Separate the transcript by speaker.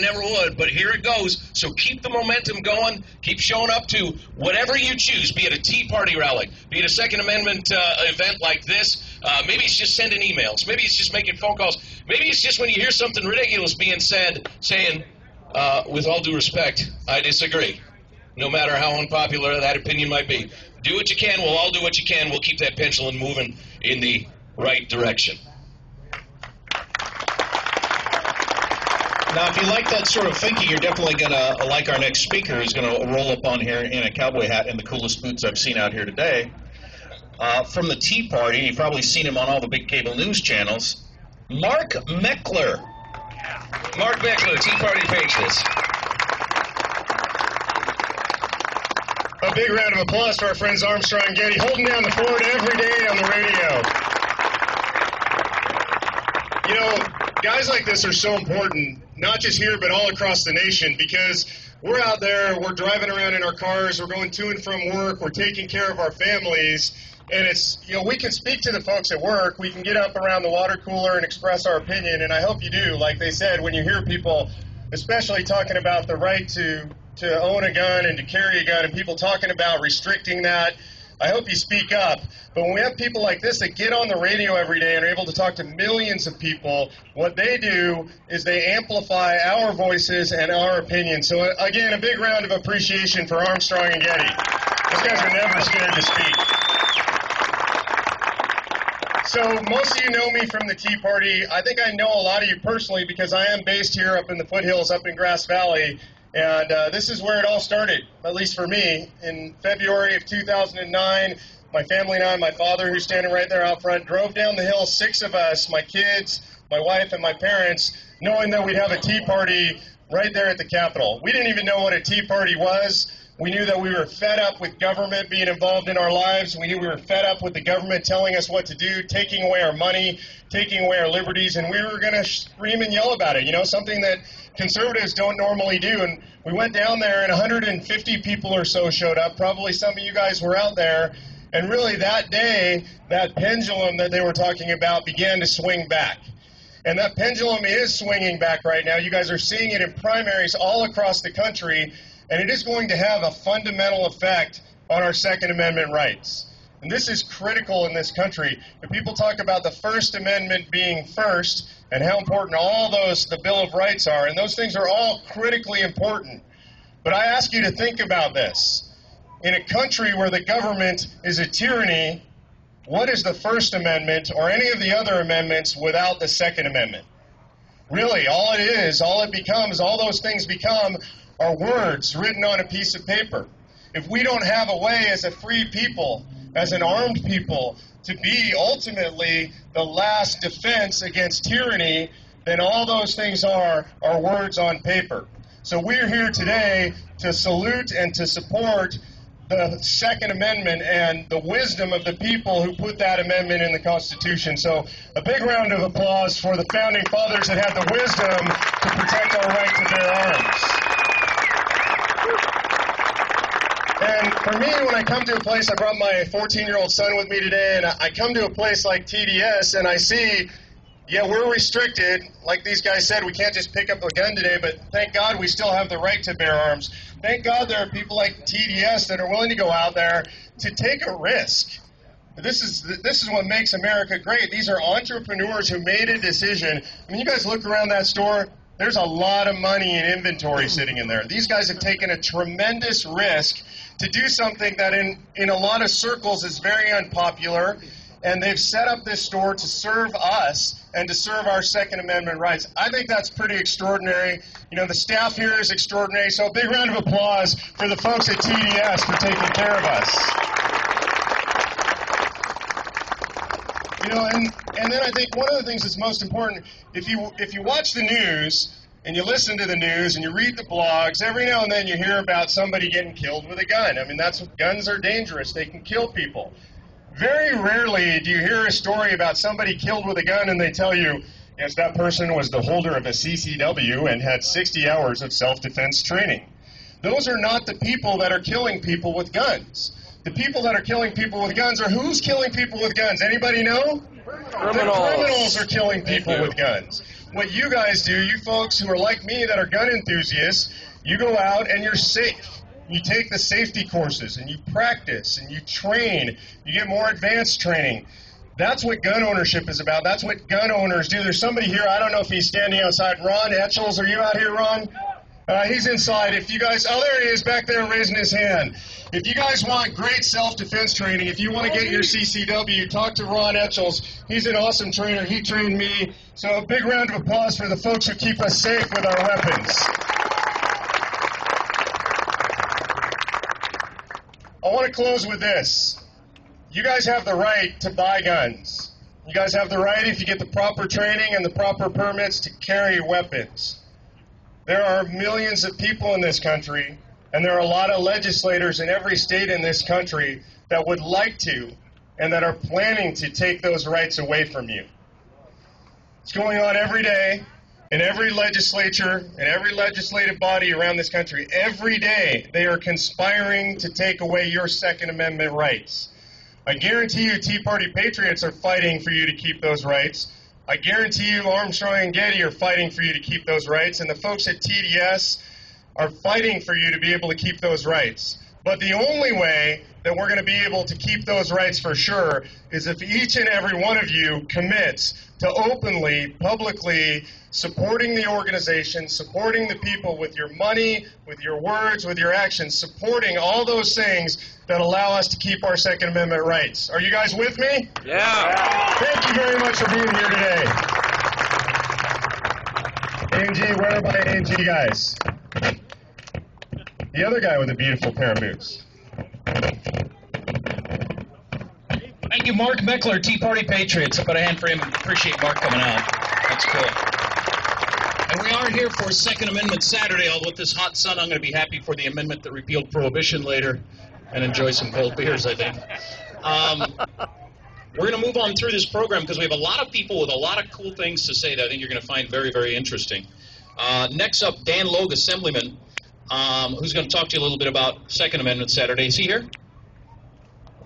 Speaker 1: never would, but here it goes. So keep the momentum going. Keep showing up to whatever you choose, be it a Tea Party rally, be it a Second Amendment event like this. Maybe it's just sending emails. Maybe it's just making phone calls. Maybe it's just when you hear something ridiculous being said, saying, with all due respect, I disagree. No matter how unpopular that opinion might be. Do what you can. We'll all do what you can. We'll keep that pendulum moving in the right direction.
Speaker 2: Now, if you like that sort of thinking, you're definitely going to like our next speaker, who's going to roll up on here in a cowboy hat and the coolest boots I've seen out here today. From the Tea Party, you've probably seen him on all the big cable news channels, Mark Meckler.
Speaker 1: Mark Meckler, Tea Party Patriots.
Speaker 3: A big round of applause for our friends Armstrong and Getty, holding down the fort every day on the radio. You know, guys like this are so important, not just here, but all across the nation, because we're out there, we're driving around in our cars, we're going to and from work, we're taking care of our families, and it's, you know, we can speak to the folks at work, we can get up around the water cooler and express our opinion, and I hope you do. Like they said, when you hear people, especially talking about the right to own a gun and to carry a gun, and people talking about restricting that, I hope you speak up. But when we have people like this that get on the radio every day and are able to talk to millions of people, what they do is they amplify our voices and our opinions. So again, a big round of appreciation for Armstrong and Getty. Those guys are never scared to speak. So most of you know me from the Tea Party. I think I know a lot of you personally because I am based here up in the foothills up in Grass Valley. And this is where it all started, at least for me. In February of 2009, my family and I, my father, who's standing right there out front, drove down the hill, 6 of us, my kids, my wife, and my parents, knowing that we'd have a Tea Party right there at the Capitol. We didn't even know what a Tea Party was. We knew that we were fed up with government being involved in our lives. We knew we were fed up with the government telling us what to do, taking away our money, taking away our liberties, and we were going to scream and yell about it, you know, something that conservatives don't normally do. And we went down there, and 150 people or so showed up. Probably some of you guys were out there. And really that day, that pendulum that they were talking about began to swing back. And that pendulum is swinging back right now. You guys are seeing it in primaries all across the country. And it is going to have a fundamental effect on our Second Amendment rights. And this is critical in this country. If people talk about the First Amendment being first and how important all those, the Bill of Rights are, and those things are all critically important. But I ask you to think about this. In a country where the government is a tyranny, what is the First Amendment or any of the other amendments without the Second Amendment? Really, all it is, all it becomes, all those things become are words written on a piece of paper. If we don't have a way as a free people, as an armed people, to be ultimately the last defense against tyranny, then all those things are words on paper. So we're here today to salute and to support the Second Amendment and the wisdom of the people who put that amendment in the Constitution. So a big round of applause for the Founding Fathers that had the wisdom to protect our right to bear arms. And for me, when I come to a place, I brought my 14-year-old son with me today, and I come to a place like TDS, and I see, yeah, we're restricted. Like these guys said, we can't just pick up a gun today, but thank God we still have the right to bear arms. Thank God there are people like TDS that are willing to go out there to take a risk. This is what makes America great. These are entrepreneurs who made a decision. I mean, you guys look around that store, there's a lot of money in inventory sitting in there. These guys have taken a tremendous risk to do something that in a lot of circles is very unpopular, and they've set up this store to serve us and to serve our Second Amendment rights. I think that's pretty extraordinary. You know, the staff here is extraordinary, so a big round of applause for the folks at TDS for taking care of us. You know, and then I think one of the things that's most important, if you watch the news and you listen to the news and you read the blogs, every now and then you hear about somebody getting killed with a gun. I mean, guns are dangerous. They can kill people. Very rarely do you hear a story about somebody killed with a gun and they tell you, yes, that person was the holder of a CCW and had 60 hours of self-defense training. Those are not the people that are killing people with guns. The people that are killing people with guns are who's killing people with guns? Anybody know?
Speaker 1: Criminals.
Speaker 3: The criminals are killing people with guns. what you guys do, you folks who are like me that are gun enthusiasts, you go out and you're safe. You take the safety courses and you practice and you train. You get more advanced training. That's what gun ownership is about. That's what gun owners do. There's somebody here, I don't know if he's standing outside. Ron Etchels, are you out here, Ron? He's inside. If you guys, oh, there he is back there raising his hand. If you guys want great self-defense training, if you want to get your CCW, talk to Ron Etchels. He's an awesome trainer. He trained me. So a big round of applause for the folks who keep us safe with our weapons. I want to close with this. You guys have the right to buy guns. You guys have the right, if you get the proper training and the proper permits, to carry weapons. There are millions of people in this country, and there are a lot of legislators in every state in this country that would like to and that are planning to take those rights away from you. It's going on every day in every legislature and every legislative body around this country. Every day they are conspiring to take away your Second Amendment rights. I guarantee you Tea Party patriots are fighting for you to keep those rights. I guarantee you Armstrong and Getty are fighting for you to keep those rights, and the folks at TDS are fighting for you to be able to keep those rights. But the only way that we're going to be able to keep those rights for sure is if each and every one of you commits to openly, publicly supporting the organization, supporting the people with your money, with your words, with your actions, supporting all those things that allow us to keep our Second Amendment rights. Are you guys with me?
Speaker 4: Yeah.
Speaker 3: Thank you very much for being here today. A&G, where are my A&G guys? The other guy with a beautiful pair of boots.
Speaker 2: Thank you, Mark Meckler, Tea Party Patriots. I'll put a hand for him. Appreciate Mark coming out. That's cool. And we are here for Second Amendment Saturday. Although with this hot sun, I'm going to be happy for the amendment that repealed prohibition later and enjoy some cold beers, I think. We're going to move on through this program because we have a lot of people with a lot of cool things to say that I think you're going to find very, very interesting. Next up, Dan Logue, Assemblyman, who's going to talk to you a little bit about Second Amendment Saturday. Is he here?